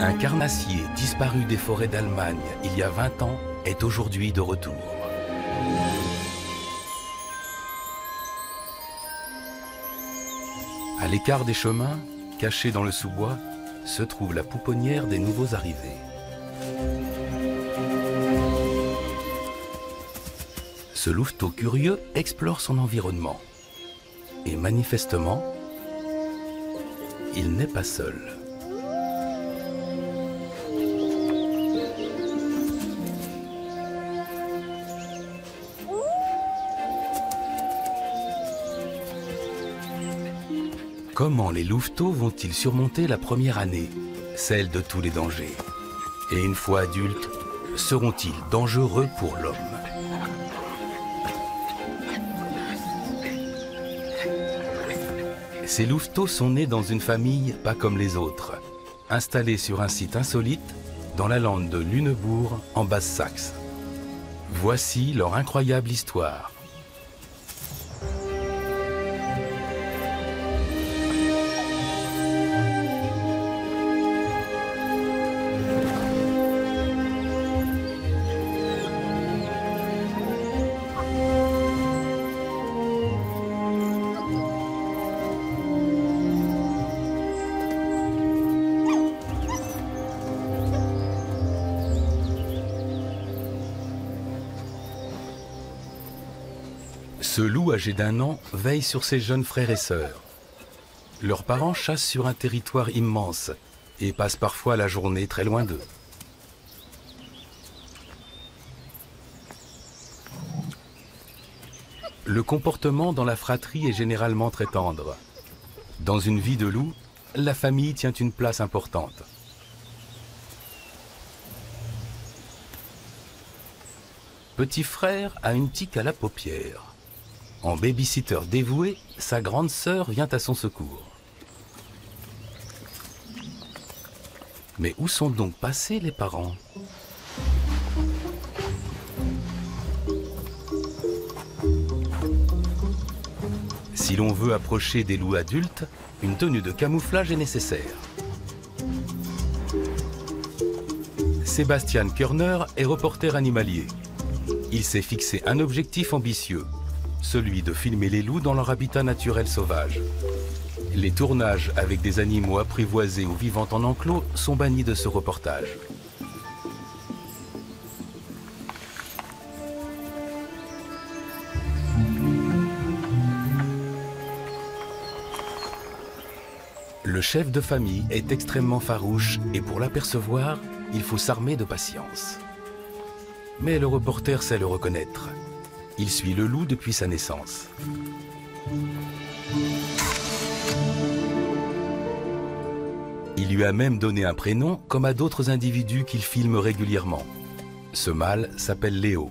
Un carnassier disparu des forêts d'Allemagne il y a 20 ans est aujourd'hui de retour. À l'écart des chemins, cachée dans le sous-bois, se trouve la pouponnière des nouveaux arrivés. Ce louveteau curieux explore son environnement. Et manifestement, il n'est pas seul. Comment les louveteaux vont-ils surmonter la première année, celle de tous les dangers? Et une fois adultes, seront-ils dangereux pour l'homme? Ces louveteaux sont nés dans une famille pas comme les autres, installée sur un site insolite dans la lande de Lüneburg en Basse-Saxe. Voici leur incroyable histoire. Ce loup âgé d'1 an veille sur ses jeunes frères et sœurs. Leurs parents chassent sur un territoire immense et passent parfois la journée très loin d'eux. Le comportement dans la fratrie est généralement très tendre. Dans une vie de loup, la famille tient une place importante. Petit frère a une tique à la paupière. En baby-sitter dévoué, sa grande sœur vient à son secours. Mais où sont donc passés les parents? Si l'on veut approcher des loups adultes, une tenue de camouflage est nécessaire. Sebastian Körner est reporter animalier. Il s'est fixé un objectif ambitieux, celui de filmer les loups dans leur habitat naturel sauvage. Les tournages avec des animaux apprivoisés ou vivant en enclos sont bannis de ce reportage. Le chef de famille est extrêmement farouche et pour l'apercevoir, il faut s'armer de patience. Mais le reporter sait le reconnaître. Il suit le loup depuis sa naissance. Il lui a même donné un prénom comme à d'autres individus qu'il filme régulièrement. Ce mâle s'appelle Léo.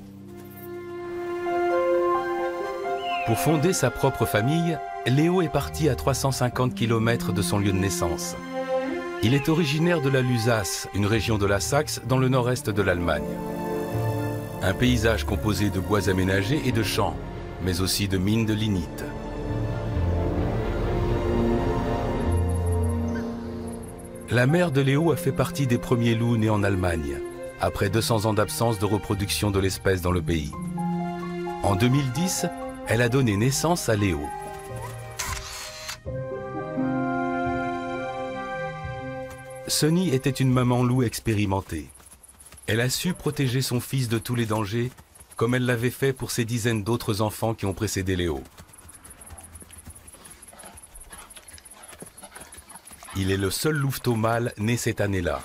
Pour fonder sa propre famille, Léo est parti à 350 km de son lieu de naissance. Il est originaire de la Lusace, une région de la Saxe dans le nord-est de l'Allemagne. Un paysage composé de bois aménagés et de champs, mais aussi de mines de lignite. La mère de Léo a fait partie des premiers loups nés en Allemagne, après 200 ans d'absence de reproduction de l'espèce dans le pays. En 2010, elle a donné naissance à Léo. Sunny était une maman loup expérimentée. Elle a su protéger son fils de tous les dangers, comme elle l'avait fait pour ces dizaines d'autres enfants qui ont précédé Léo. Il est le seul louveteau mâle né cette année-là.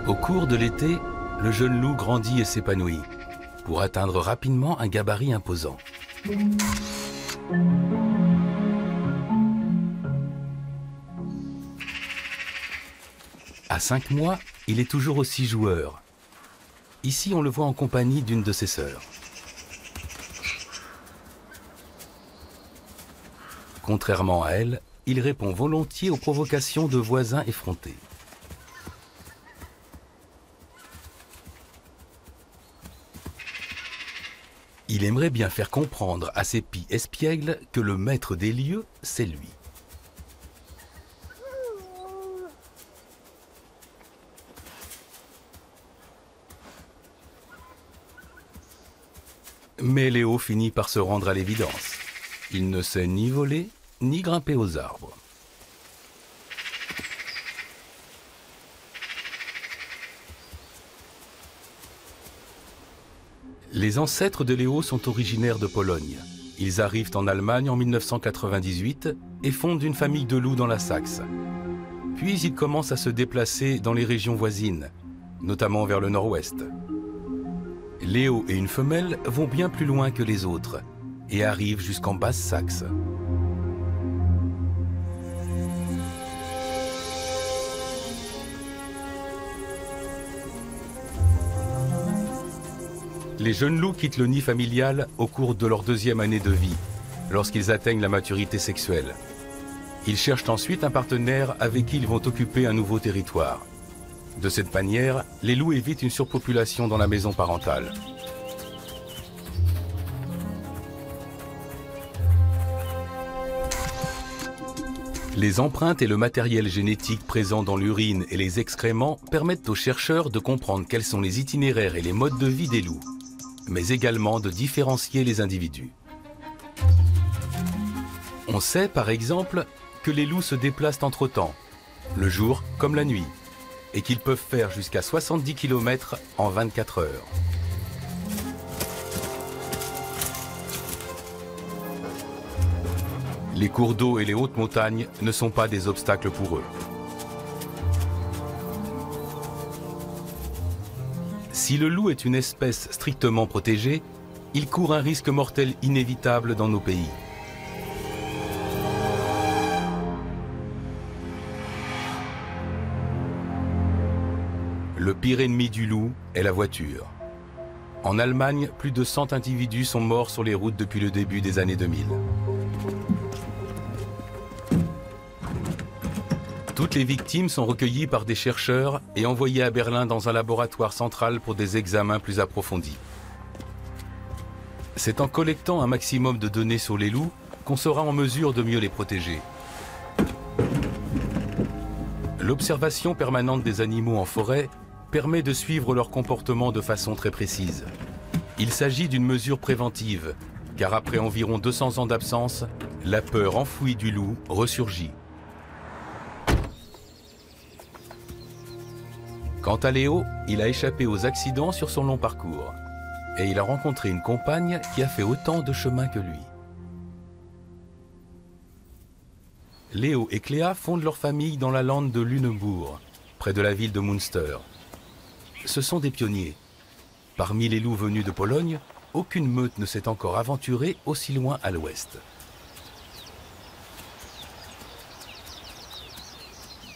Au cours de l'été, le jeune loup grandit et s'épanouit, pour atteindre rapidement un gabarit imposant. À 5 mois, il est toujours aussi joueur. Ici, on le voit en compagnie d'une de ses sœurs. Contrairement à elle, il répond volontiers aux provocations de voisins effrontés. Il aimerait bien faire comprendre à ses pies espiègles que le maître des lieux, c'est lui. Mais Léo finit par se rendre à l'évidence. Il ne sait ni voler, ni grimper aux arbres. Les ancêtres de Léo sont originaires de Pologne. Ils arrivent en Allemagne en 1998 et fondent une famille de loups dans la Saxe. Puis ils commencent à se déplacer dans les régions voisines, notamment vers le nord-ouest. Léo et une femelle vont bien plus loin que les autres et arrivent jusqu'en Basse-Saxe. Les jeunes loups quittent le nid familial au cours de leur 2e année de vie, lorsqu'ils atteignent la maturité sexuelle. Ils cherchent ensuite un partenaire avec qui ils vont occuper un nouveau territoire. De cette manière, les loups évitent une surpopulation dans la maison parentale. Les empreintes et le matériel génétique présent dans l'urine et les excréments permettent aux chercheurs de comprendre quels sont les itinéraires et les modes de vie des loups, mais également de différencier les individus. On sait par exemple que les loups se déplacent entre temps, le jour comme la nuit, et qu'ils peuvent faire jusqu'à 70 km en 24 heures. Les cours d'eau et les hautes montagnes ne sont pas des obstacles pour eux. Si le loup est une espèce strictement protégée, il court un risque mortel inévitable dans nos pays. Le pire ennemi du loup est la voiture. En Allemagne, plus de 100 individus sont morts sur les routes depuis le début des années 2000. Toutes les victimes sont recueillies par des chercheurs et envoyées à Berlin dans un laboratoire central pour des examens plus approfondis. C'est en collectant un maximum de données sur les loups qu'on sera en mesure de mieux les protéger. L'observation permanente des animaux en forêt permet de suivre leur comportement de façon très précise. Il s'agit d'une mesure préventive, car après environ 200 ans d'absence, la peur enfouie du loup ressurgit. Quant à Léo, il a échappé aux accidents sur son long parcours. Et il a rencontré une compagne qui a fait autant de chemin que lui. Léo et Cléa fondent leur famille dans la lande de Lunebourg, près de la ville de Münster. Ce sont des pionniers. Parmi les loups venus de Pologne, aucune meute ne s'est encore aventurée aussi loin à l'ouest.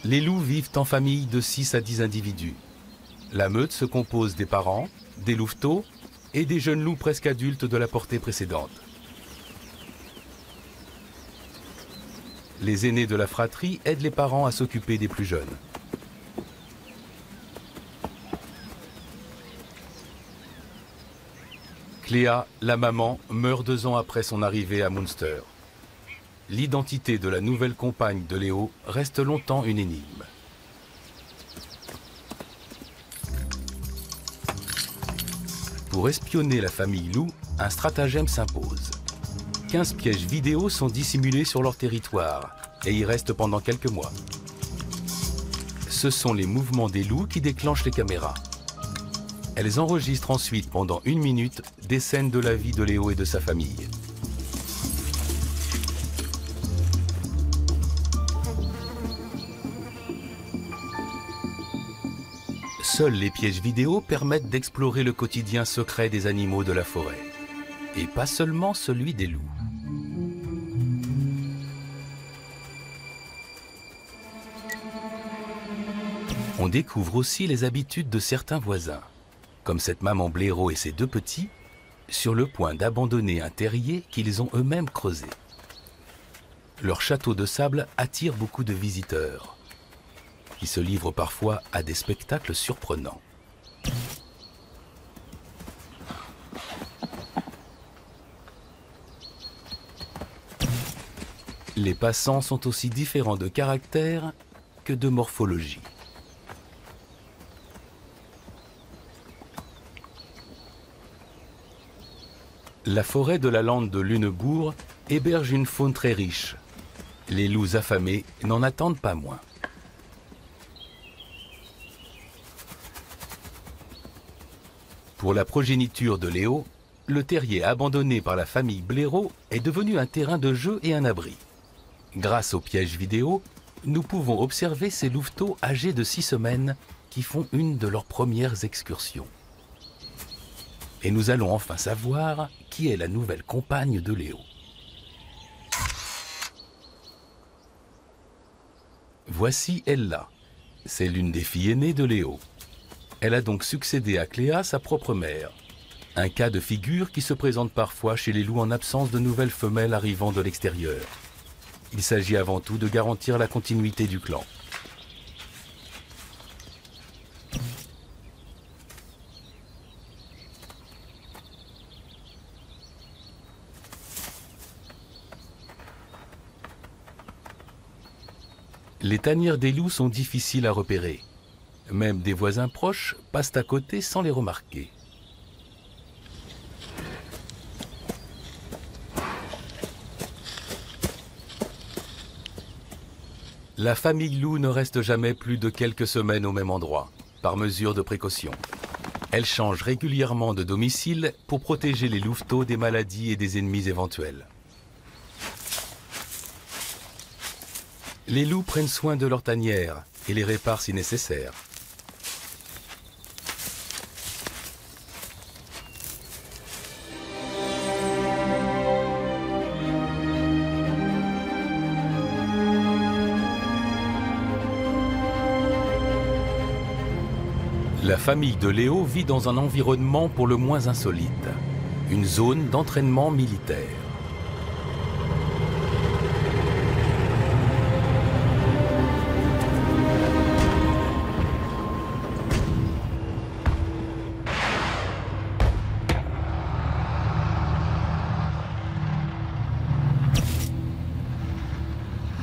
Les loups vivent en famille de 6 à 10 individus. La meute se compose des parents, des louveteaux et des jeunes loups presque adultes de la portée précédente. Les aînés de la fratrie aident les parents à s'occuper des plus jeunes. Cléa, la maman, meurt 2 ans après son arrivée à Münster. L'identité de la nouvelle compagne de Léo reste longtemps une énigme. Pour espionner la famille loup, un stratagème s'impose. 15 pièges vidéo sont dissimulés sur leur territoire et y restent pendant quelques mois. Ce sont les mouvements des loups qui déclenchent les caméras. Elles enregistrent ensuite pendant 1 minute des scènes de la vie de Léo et de sa famille. Seuls les pièges vidéo permettent d'explorer le quotidien secret des animaux de la forêt. Et pas seulement celui des loups. On découvre aussi les habitudes de certains voisins, comme cette maman blaireau et ses 2 petits, sur le point d'abandonner un terrier qu'ils ont eux-mêmes creusé. Leur château de sable attire beaucoup de visiteurs, qui se livrent parfois à des spectacles surprenants. Les passants sont aussi différents de caractère que de morphologie. La forêt de la lande de Lunebourg héberge une faune très riche. Les loups affamés n'en attendent pas moins. Pour la progéniture de Léo, le terrier abandonné par la famille Blaireau est devenu un terrain de jeu et un abri. Grâce aux pièges vidéo, nous pouvons observer ces louveteaux âgés de 6 semaines qui font une de leurs premières excursions. Et nous allons enfin savoir qui est la nouvelle compagne de Léo. Voici Ella. C'est l'une des filles aînées de Léo. Elle a donc succédé à Cléa, sa propre mère. Un cas de figure qui se présente parfois chez les loups en absence de nouvelles femelles arrivant de l'extérieur. Il s'agit avant tout de garantir la continuité du clan. Les tanières des loups sont difficiles à repérer. Même des voisins proches passent à côté sans les remarquer. La famille loup ne reste jamais plus de quelques semaines au même endroit, par mesure de précaution. Elle change régulièrement de domicile pour protéger les louveteaux des maladies et des ennemis éventuels. Les loups prennent soin de leurs tanières et les réparent si nécessaire. La famille de Léo vit dans un environnement pour le moins insolite, une zone d'entraînement militaire.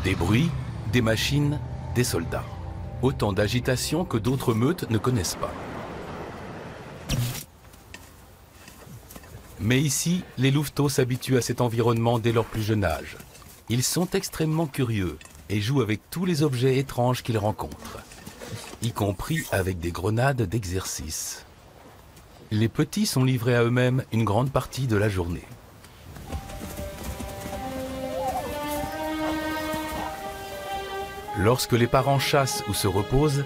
Des bruits, des machines, des soldats. Autant d'agitation que d'autres meutes ne connaissent pas. Mais ici, les louveteaux s'habituent à cet environnement dès leur plus jeune âge. Ils sont extrêmement curieux et jouent avec tous les objets étranges qu'ils rencontrent, y compris avec des grenades d'exercice. Les petits sont livrés à eux-mêmes une grande partie de la journée. Lorsque les parents chassent ou se reposent,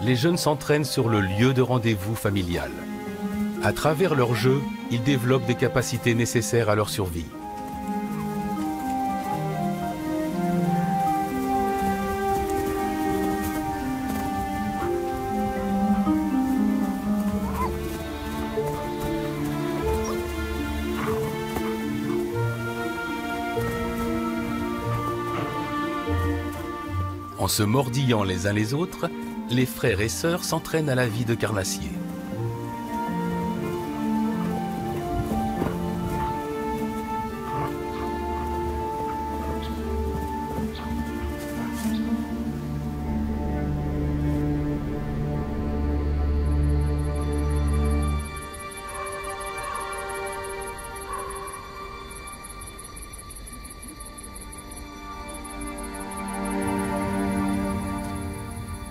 les jeunes s'entraînent sur le lieu de rendez-vous familial. À travers leur jeu, ils développent des capacités nécessaires à leur survie. En se mordillant les uns les autres, les frères et sœurs s'entraînent à la vie de carnassiers.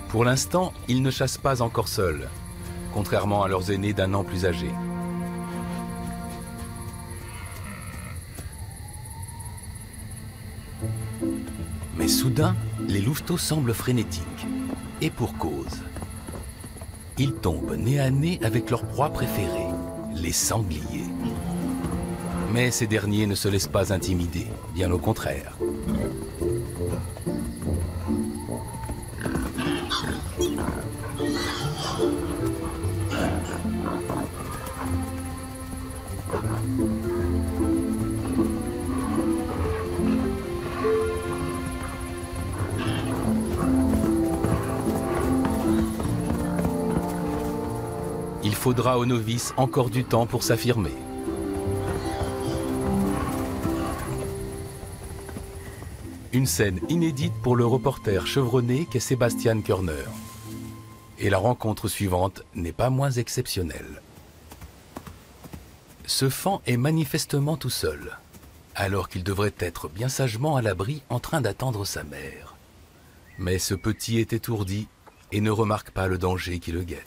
Pour l'instant, ils ne chassent pas encore seuls, contrairement à leurs aînés d'un an plus âgés. Mais soudain, les louveteaux semblent frénétiques, et pour cause. Ils tombent nez à nez avec leur proie préférée, les sangliers. Mais ces derniers ne se laissent pas intimider, bien au contraire. Il faudra aux novices encore du temps pour s'affirmer. Une scène inédite pour le reporter chevronné qu'est Sébastien Körner. Et la rencontre suivante n'est pas moins exceptionnelle. Ce faon est manifestement tout seul, alors qu'il devrait être bien sagement à l'abri en train d'attendre sa mère. Mais ce petit est étourdi et ne remarque pas le danger qui le guette.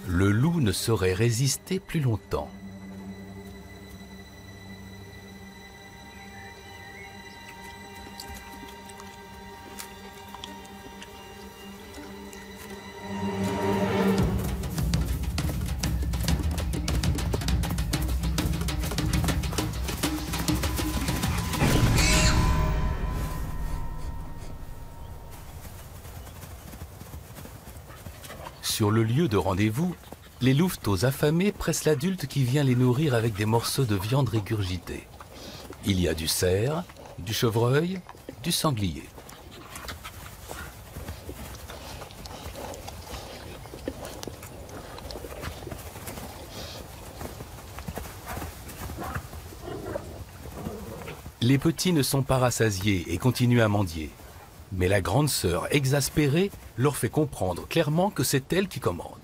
Le loup ne saurait résister plus longtemps. Sur le lieu de rendez-vous, les louveteaux affamés pressent l'adulte qui vient les nourrir avec des morceaux de viande régurgités. Il y a du cerf, du chevreuil, du sanglier. Les petits ne sont pas rassasiés et continuent à mendier. Mais la grande sœur, exaspérée, leur fait comprendre clairement que c'est elle qui commande.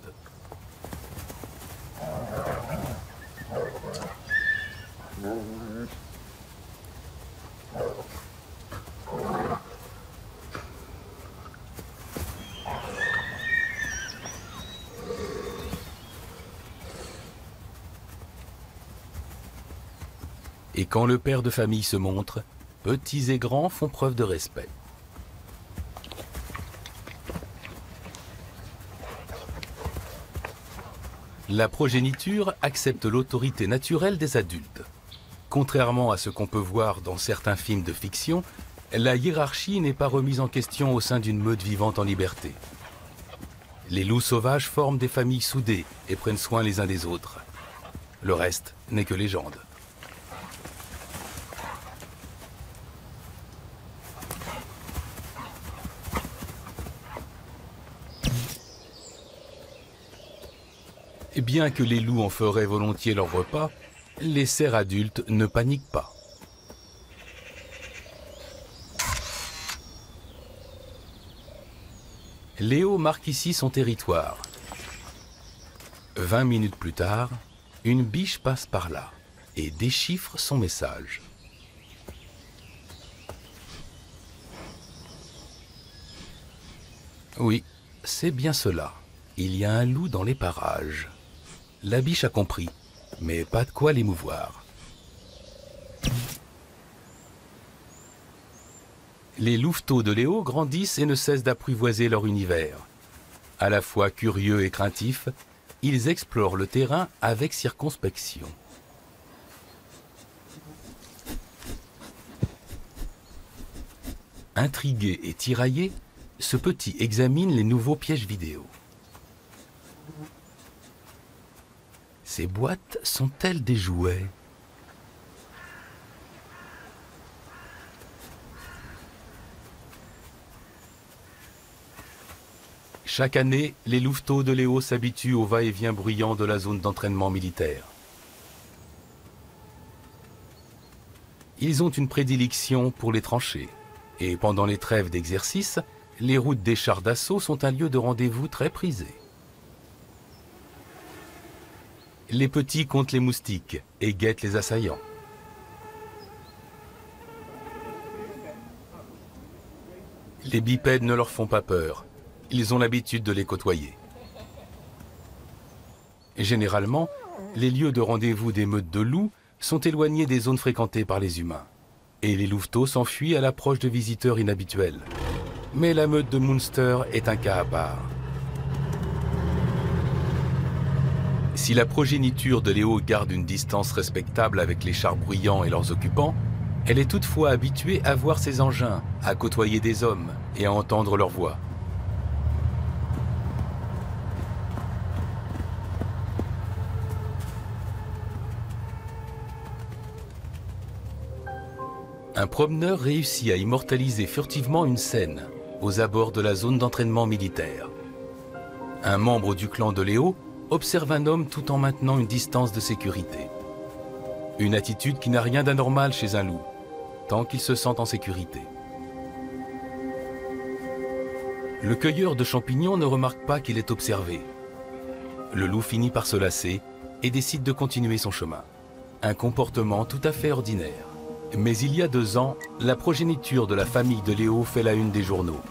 Et quand le père de famille se montre, petits et grands font preuve de respect. La progéniture accepte l'autorité naturelle des adultes. Contrairement à ce qu'on peut voir dans certains films de fiction, la hiérarchie n'est pas remise en question au sein d'une meute vivante en liberté. Les loups sauvages forment des familles soudées et prennent soin les uns des autres. Le reste n'est que légende. Et bien que les loups en feraient volontiers leur repas, les cerfs adultes ne paniquent pas. Léo marque ici son territoire. 20 minutes plus tard, une biche passe par là et déchiffre son message. Oui, c'est bien cela. Il y a un loup dans les parages. La biche a compris, mais pas de quoi l'émouvoir. Les louveteaux de Léo grandissent et ne cessent d'apprivoiser leur univers. À la fois curieux et craintifs, ils explorent le terrain avec circonspection. Intrigué et tiraillé, ce petit examine les nouveaux pièges vidéo. Ces boîtes sont-elles des jouets ? Chaque année, les louveteaux de Léo s'habituent au va-et-vient bruyant de la zone d'entraînement militaire. Ils ont une prédilection pour les tranchées. Et pendant les trêves d'exercice, les routes des chars d'assaut sont un lieu de rendez-vous très prisé. Les petits comptent les moustiques et guettent les assaillants. Les bipèdes ne leur font pas peur. Ils ont l'habitude de les côtoyer. Généralement, les lieux de rendez-vous des meutes de loups sont éloignés des zones fréquentées par les humains. Et les louveteaux s'enfuient à l'approche de visiteurs inhabituels. Mais la meute de Munster est un cas à part. Si la progéniture de Léo garde une distance respectable avec les chars bruyants et leurs occupants, elle est toutefois habituée à voir ses engins, à côtoyer des hommes et à entendre leur voix. Un promeneur réussit à immortaliser furtivement une scène aux abords de la zone d'entraînement militaire. Un membre du clan de Léo observe un homme tout en maintenant une distance de sécurité. Une attitude qui n'a rien d'anormal chez un loup, tant qu'il se sent en sécurité. Le cueilleur de champignons ne remarque pas qu'il est observé. Le loup finit par se lasser et décide de continuer son chemin. Un comportement tout à fait ordinaire. Mais il y a 2 ans, la progéniture de la famille de Léo fait la une des journaux.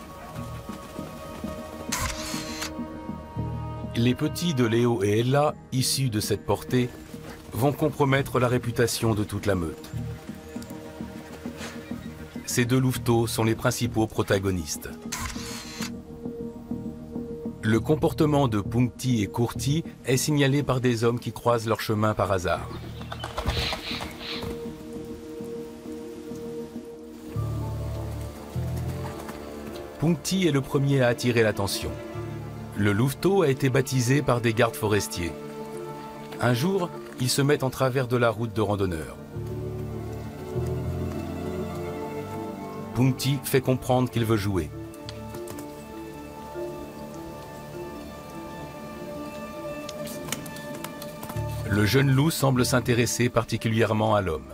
Les petits de Léo et Ella, issus de cette portée, vont compromettre la réputation de toute la meute. Ces 2 louveteaux sont les principaux protagonistes. Le comportement de Punkti et Kurti est signalé par des hommes qui croisent leur chemin par hasard. Punkti est le premier à attirer l'attention. Le louveteau a été baptisé par des gardes forestiers. Un jour, il se met en travers de la route de randonneurs. Punkti fait comprendre qu'il veut jouer. Le jeune loup semble s'intéresser particulièrement à l'homme.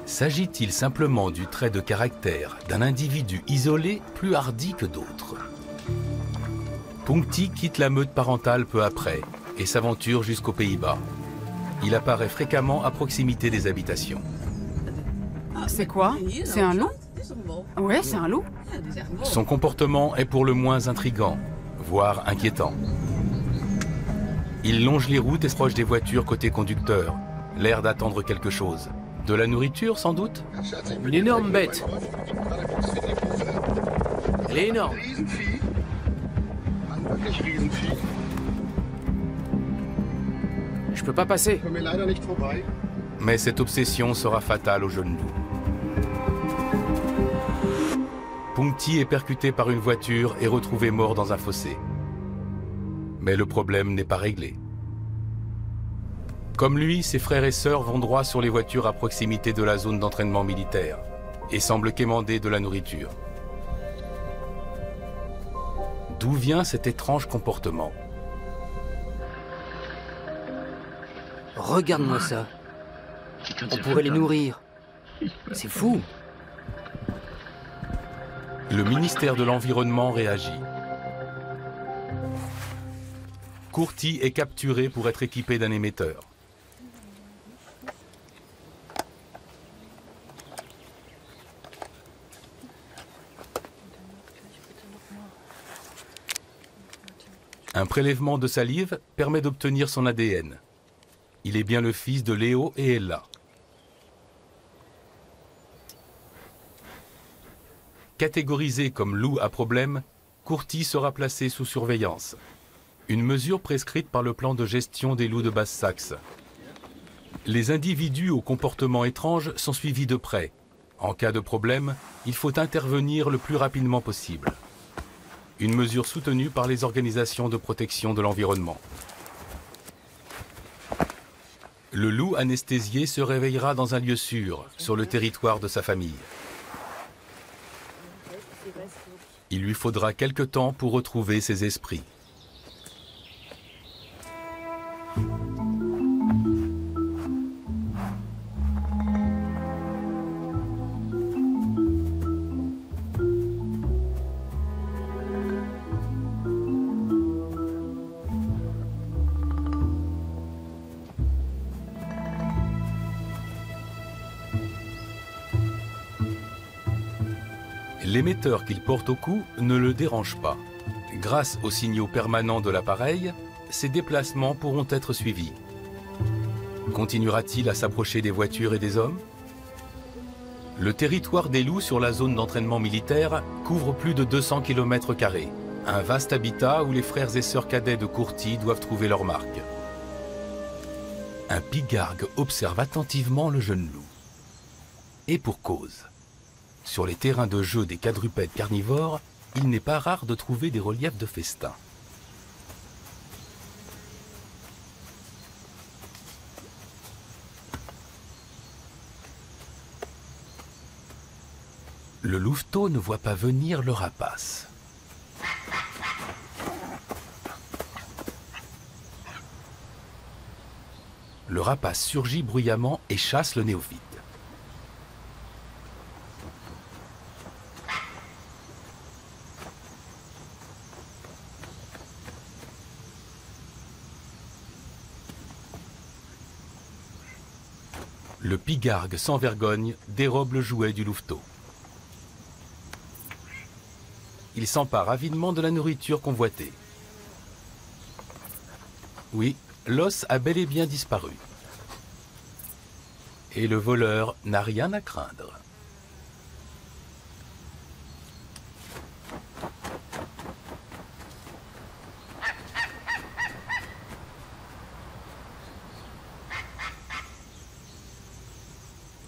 S'agit-il simplement du trait de caractère d'un individu isolé plus hardi que d'autres? Punkti quitte la meute parentale peu après et s'aventure jusqu'aux Pays-Bas. Il apparaît fréquemment à proximité des habitations. C'est quoi? C'est un loup? Ouais, c'est un loup. Son comportement est pour le moins intrigant, voire inquiétant. Il longe les routes et se proche des voitures côté conducteur, l'air d'attendre quelque chose. De la nourriture, sans doute? Une énorme bête. Elle est énorme. Je peux pas passer. Mais cette obsession sera fatale au jeune loup. Punkti est percuté par une voiture et retrouvé mort dans un fossé. Mais le problème n'est pas réglé. Comme lui, ses frères et sœurs vont droit sur les voitures à proximité de la zone d'entraînement militaire et semblent quémander de la nourriture. D'où vient cet étrange comportement? Regarde-moi ça. On pourrait les nourrir. C'est fou. Le ministère de l'Environnement réagit. Kurti est capturé pour être équipé d'un émetteur. Un prélèvement de salive permet d'obtenir son ADN. Il est bien le fils de Léo et Ella. Catégorisé comme loup à problème, Kurti sera placé sous surveillance. Une mesure prescrite par le plan de gestion des loups de Basse-Saxe. Les individus au comportement étrange sont suivis de près. En cas de problème, il faut intervenir le plus rapidement possible. Une mesure soutenue par les organisations de protection de l'environnement. Le loup anesthésié se réveillera dans un lieu sûr, sur le territoire de sa famille. Il lui faudra quelque temps pour retrouver ses esprits. L'émetteur qu'il porte au cou ne le dérange pas. Grâce aux signaux permanents de l'appareil, ses déplacements pourront être suivis. Continuera-t-il à s'approcher des voitures et des hommes? Le territoire des loups sur la zone d'entraînement militaire couvre plus de 200 km². Un vaste habitat où les frères et sœurs cadets de Kurti doivent trouver leur marque. Un pigargue observe attentivement le jeune loup. Et pour cause. Sur les terrains de jeu des quadrupèdes carnivores, il n'est pas rare de trouver des reliefs de festin. Le louveteau ne voit pas venir le rapace. Le rapace surgit bruyamment et chasse le néophyte. Le pigargue sans vergogne dérobe le jouet du louveteau. Il s'empare avidement de la nourriture convoitée. Oui, l'os a bel et bien disparu. Et le voleur n'a rien à craindre.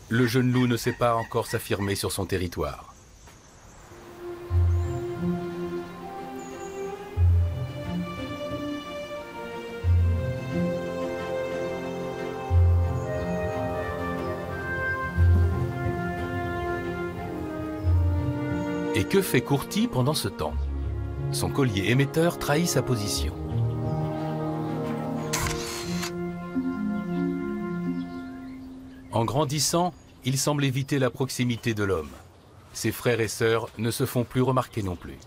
Le jeune loup ne sait pas encore s'affirmer sur son territoire. Et que fait Courti pendant ce temps? Son collier émetteur trahit sa position. En grandissant, il semble éviter la proximité de l'homme. Ses frères et sœurs ne se font plus remarquer non plus.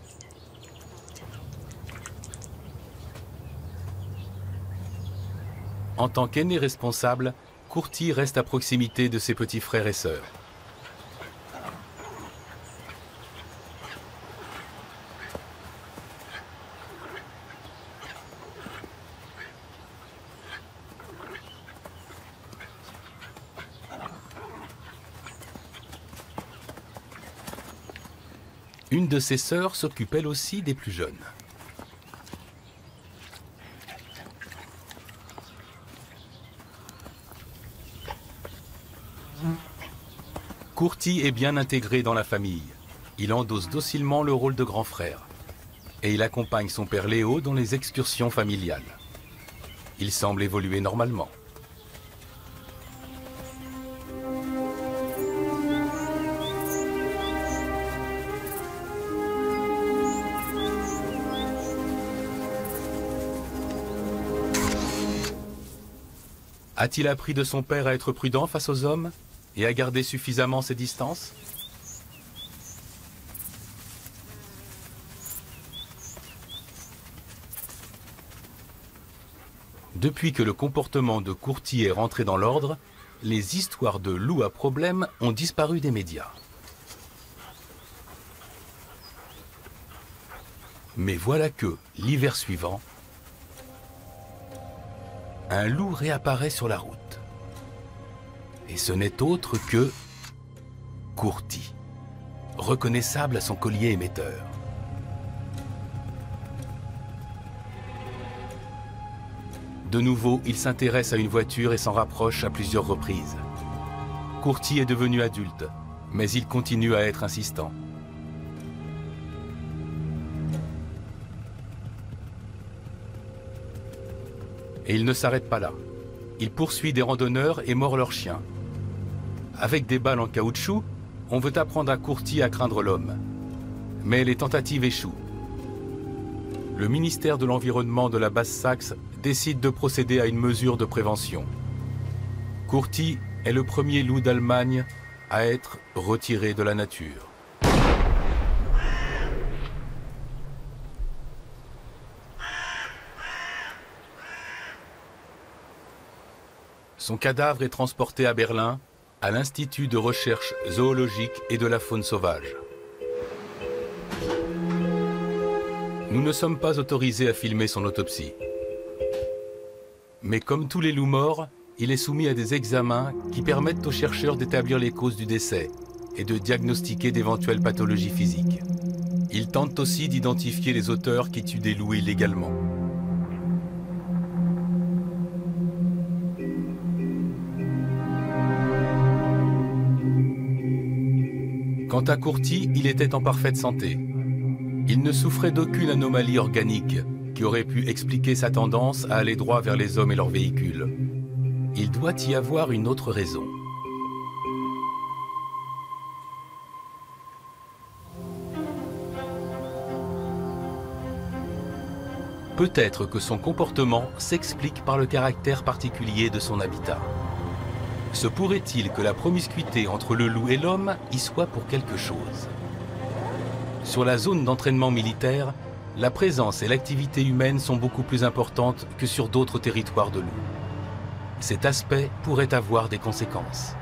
En tant qu'aîné responsable, Courti reste à proximité de ses petits frères et sœurs. Une de ses sœurs s'occupe elle aussi des plus jeunes. Courti est bien intégré dans la famille. Il endosse docilement le rôle de grand frère. Et il accompagne son père Léo dans les excursions familiales. Il semble évoluer normalement. A-t-il appris de son père à être prudent face aux hommes et à garder suffisamment ses distances? Depuis que le comportement de Courti est rentré dans l'ordre, les histoires de loups à problème ont disparu des médias. Mais voilà que, l'hiver suivant, un loup réapparaît sur la route. Et ce n'est autre que Courti, reconnaissable à son collier émetteur. De nouveau, il s'intéresse à une voiture et s'en rapproche à plusieurs reprises. Courti est devenu adulte, mais il continue à être insistant. Et il ne s'arrête pas là. Il poursuit des randonneurs et mord leurs chiens. Avec des balles en caoutchouc, on veut apprendre à Courti à craindre l'homme. Mais les tentatives échouent. Le ministère de l'Environnement de la Basse-Saxe décide de procéder à une mesure de prévention. Courti est le premier loup d'Allemagne à être retiré de la nature. Son cadavre est transporté à Berlin, à l'Institut de recherche zoologique et de la faune sauvage. Nous ne sommes pas autorisés à filmer son autopsie. Mais comme tous les loups morts, il est soumis à des examens qui permettent aux chercheurs d'établir les causes du décès et de diagnostiquer d'éventuelles pathologies physiques. Ils tentent aussi d'identifier les auteurs qui tuent des loups illégalement. Quant à Courti, il était en parfaite santé. Il ne souffrait d'aucune anomalie organique qui aurait pu expliquer sa tendance à aller droit vers les hommes et leurs véhicules. Il doit y avoir une autre raison. Peut-être que son comportement s'explique par le caractère particulier de son habitat. Se pourrait-il que la promiscuité entre le loup et l'homme y soit pour quelque chose? Sur la zone d'entraînement militaire, la présence et l'activité humaine sont beaucoup plus importantes que sur d'autres territoires de loups. Cet aspect pourrait avoir des conséquences.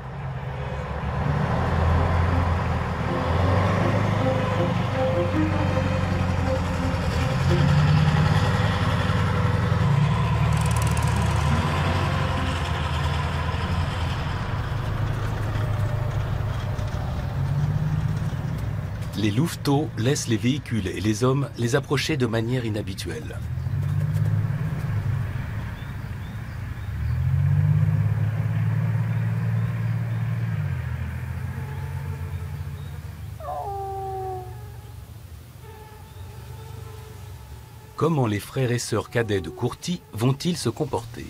Les louveteaux laissent les véhicules et les hommes les approcher de manière inhabituelle. Comment les frères et sœurs cadets de Courty vont-ils se comporter?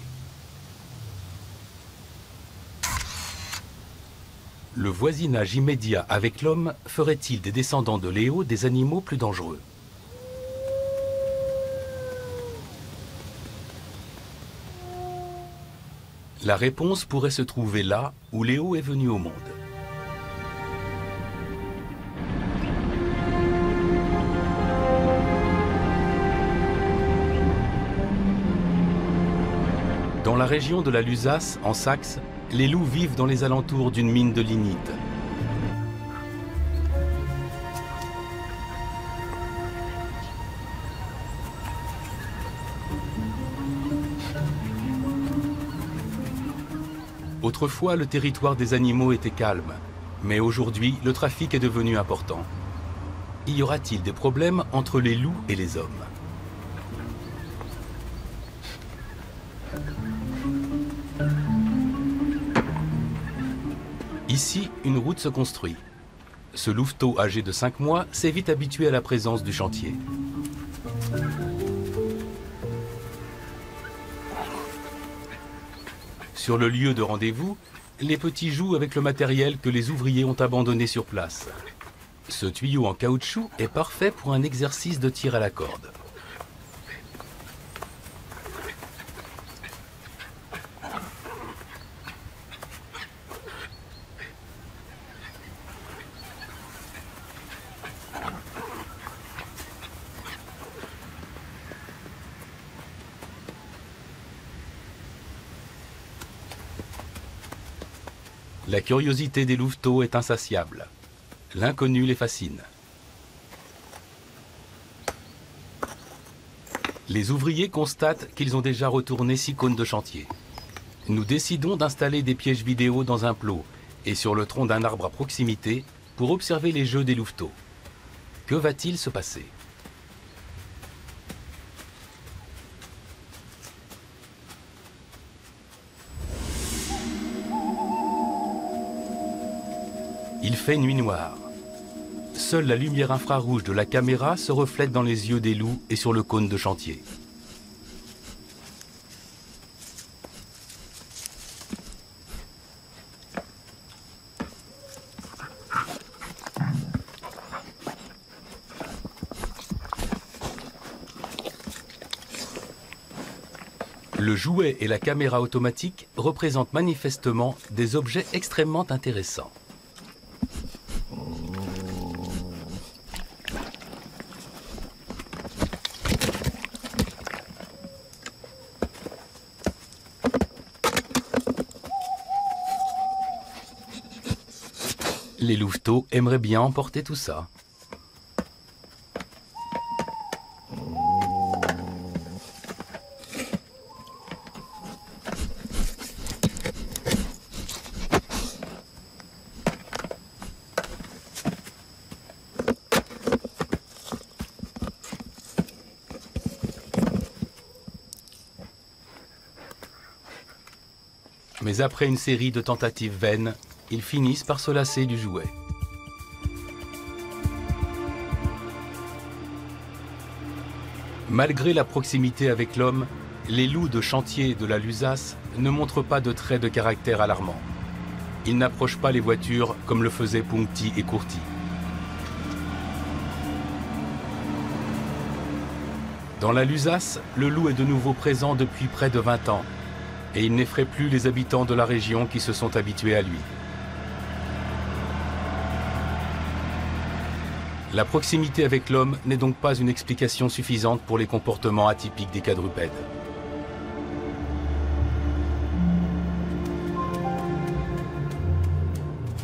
Le voisinage immédiat avec l'homme ferait-il des descendants de Léo des animaux plus dangereux? La réponse pourrait se trouver là où Léo est venu au monde. Dans la région de la Lusace, en Saxe, les loups vivent dans les alentours d'une mine de lignite. Autrefois, le territoire des animaux était calme, mais aujourd'hui, le trafic est devenu important. Y aura-t-il des problèmes entre les loups et les hommes? Ici, une route se construit. Ce louveteau âgé de 5 mois s'est vite habitué à la présence du chantier. Sur le lieu de rendez-vous, les petits jouent avec le matériel que les ouvriers ont abandonné sur place. Ce tuyau en caoutchouc est parfait pour un exercice de tir à la corde. La curiosité des louveteaux est insatiable. L'inconnu les fascine. Les ouvriers constatent qu'ils ont déjà retourné 6 cônes de chantier. Nous décidons d'installer des pièges vidéo dans un plot et sur le tronc d'un arbre à proximité pour observer les jeux des louveteaux. Que va-t-il se passer? Il fait nuit noire. Seule la lumière infrarouge de la caméra se reflète dans les yeux des loups et sur le cône de chantier. Le jouet et la caméra automatique représentent manifestement des objets extrêmement intéressants. Les louveteaux aimeraient bien emporter tout ça. Mais après une série de tentatives vaines, ils finissent par se lasser du jouet. Malgré la proximité avec l'homme, les loups de chantier de la Lusace ne montrent pas de traits de caractère alarmants. Ils n'approchent pas les voitures comme le faisaient Puncty et Courty. Dans la Lusace, le loup est de nouveau présent depuis près de 20 ans et il n'effraie plus les habitants de la région qui se sont habitués à lui. La proximité avec l'homme n'est donc pas une explication suffisante pour les comportements atypiques des quadrupèdes.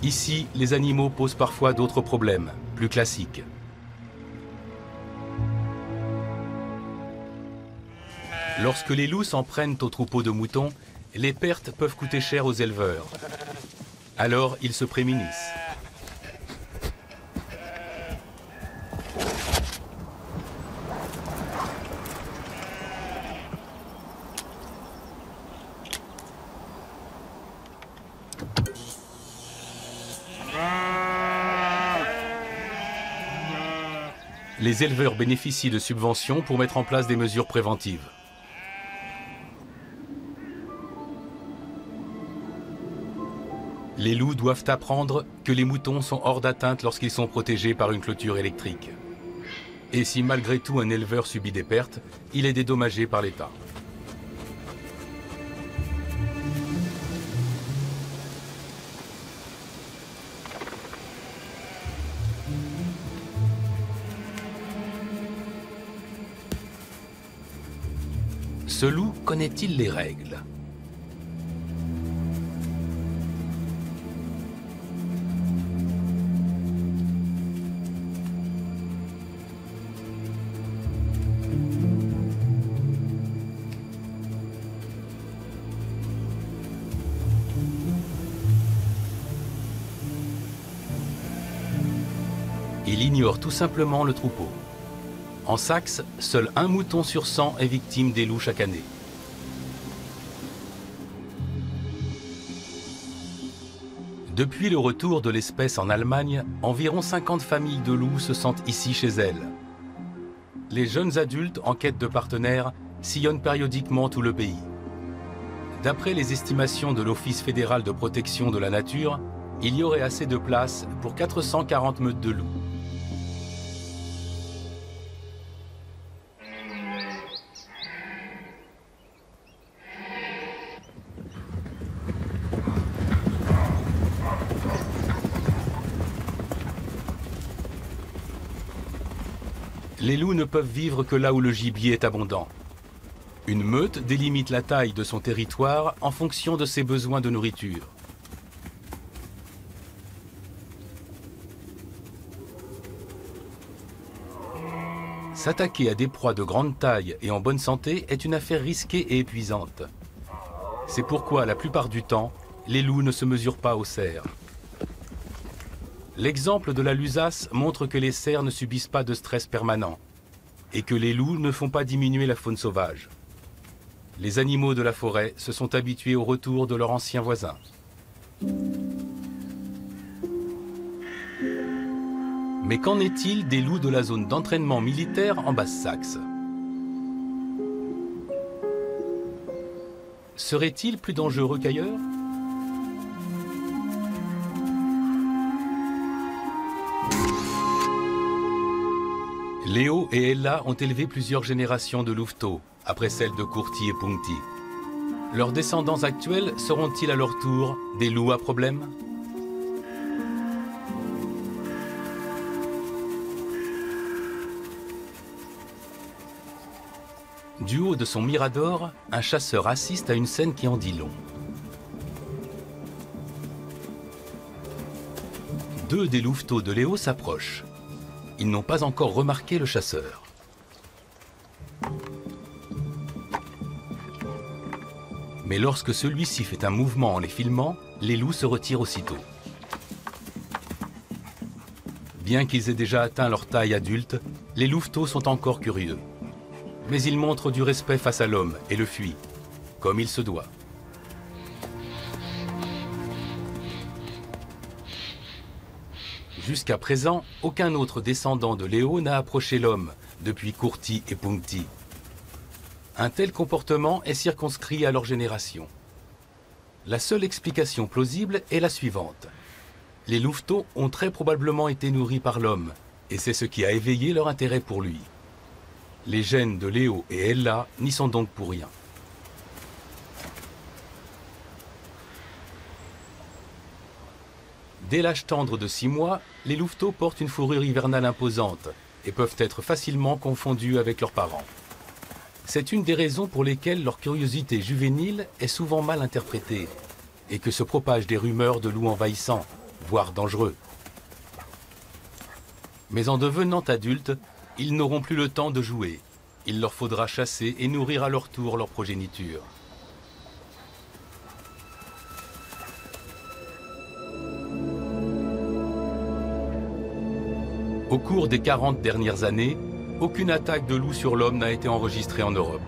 Ici, les animaux posent parfois d'autres problèmes, plus classiques. Lorsque les loups s'en prennent aux troupeaux de moutons, les pertes peuvent coûter cher aux éleveurs. Alors, ils se prémunissent. Les éleveurs bénéficient de subventions pour mettre en place des mesures préventives. Les loups doivent apprendre que les moutons sont hors d'atteinte lorsqu'ils sont protégés par une clôture électrique. Et si malgré tout un éleveur subit des pertes, il est dédommagé par l'État. Ce loup connaît-il les règles ? Il ignore tout simplement le troupeau. En Saxe, seul un mouton sur 100 est victime des loups chaque année. Depuis le retour de l'espèce en Allemagne, environ 50 familles de loups se sentent ici chez elles. Les jeunes adultes en quête de partenaires sillonnent périodiquement tout le pays. D'après les estimations de l'Office fédéral de protection de la nature, il y aurait assez de place pour 440 meutes de loups. Les loups ne peuvent vivre que là où le gibier est abondant. Une meute délimite la taille de son territoire en fonction de ses besoins de nourriture. S'attaquer à des proies de grande taille et en bonne santé est une affaire risquée et épuisante. C'est pourquoi, la plupart du temps, les loups ne se mesurent pas aux cerfs. L'exemple de la Lusace montre que les cerfs ne subissent pas de stress permanent et que les loups ne font pas diminuer la faune sauvage. Les animaux de la forêt se sont habitués au retour de leurs anciens voisins. Mais qu'en est-il des loups de la zone d'entraînement militaire en Basse-Saxe? Seraient-ils plus dangereux qu'ailleurs? Léo et Ella ont élevé plusieurs générations de louveteaux, après celles de Kurti et Puncti. Leurs descendants actuels seront-ils à leur tour des loups à problème? Du haut de son mirador, un chasseur assiste à une scène qui en dit long. Deux des louveteaux de Léo s'approchent. Ils n'ont pas encore remarqué le chasseur. Mais lorsque celui-ci fait un mouvement en les filmant, les loups se retirent aussitôt. Bien qu'ils aient déjà atteint leur taille adulte, les louveteaux sont encore curieux. Mais ils montrent du respect face à l'homme et le fuient, comme il se doit. Jusqu'à présent, aucun autre descendant de Léo n'a approché l'homme depuis Kurti et Puncti. Un tel comportement est circonscrit à leur génération. La seule explication plausible est la suivante. Les louveteaux ont très probablement été nourris par l'homme, et c'est ce qui a éveillé leur intérêt pour lui. Les gènes de Léo et Ella n'y sont donc pour rien. Dès l'âge tendre de 6 mois, les louveteaux portent une fourrure hivernale imposante et peuvent être facilement confondus avec leurs parents. C'est une des raisons pour lesquelles leur curiosité juvénile est souvent mal interprétée et que se propagent des rumeurs de loups envahissants, voire dangereux. Mais en devenant adultes, ils n'auront plus le temps de jouer. Il leur faudra chasser et nourrir à leur tour leur progéniture. Au cours des 40 dernières années, aucune attaque de loup sur l'homme n'a été enregistrée en Europe.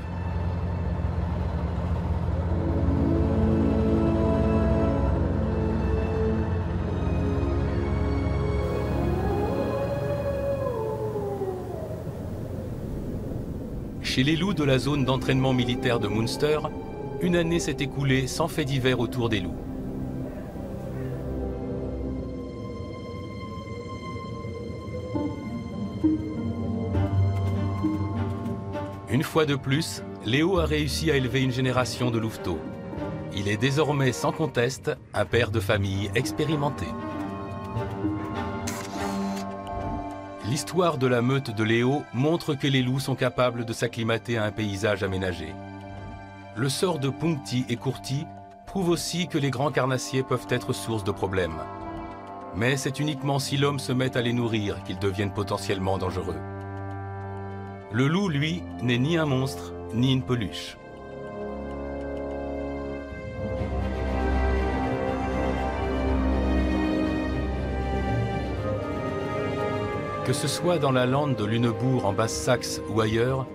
Chez les loups de la zone d'entraînement militaire de Münster, une année s'est écoulée sans fait divers autour des loups. Une fois de plus, Léo a réussi à élever une génération de louveteaux. Il est désormais sans conteste un père de famille expérimenté. L'histoire de la meute de Léo montre que les loups sont capables de s'acclimater à un paysage aménagé. Le sort de Puncti et Kurti prouve aussi que les grands carnassiers peuvent être source de problèmes. Mais c'est uniquement si l'homme se met à les nourrir qu'ils deviennent potentiellement dangereux. Le loup, lui, n'est ni un monstre, ni une peluche. Que ce soit dans la lande de Lunebourg en Basse-Saxe ou ailleurs,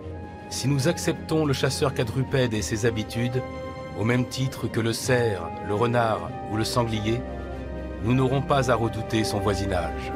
si nous acceptons le chasseur quadrupède et ses habitudes, au même titre que le cerf, le renard ou le sanglier, nous n'aurons pas à redouter son voisinage.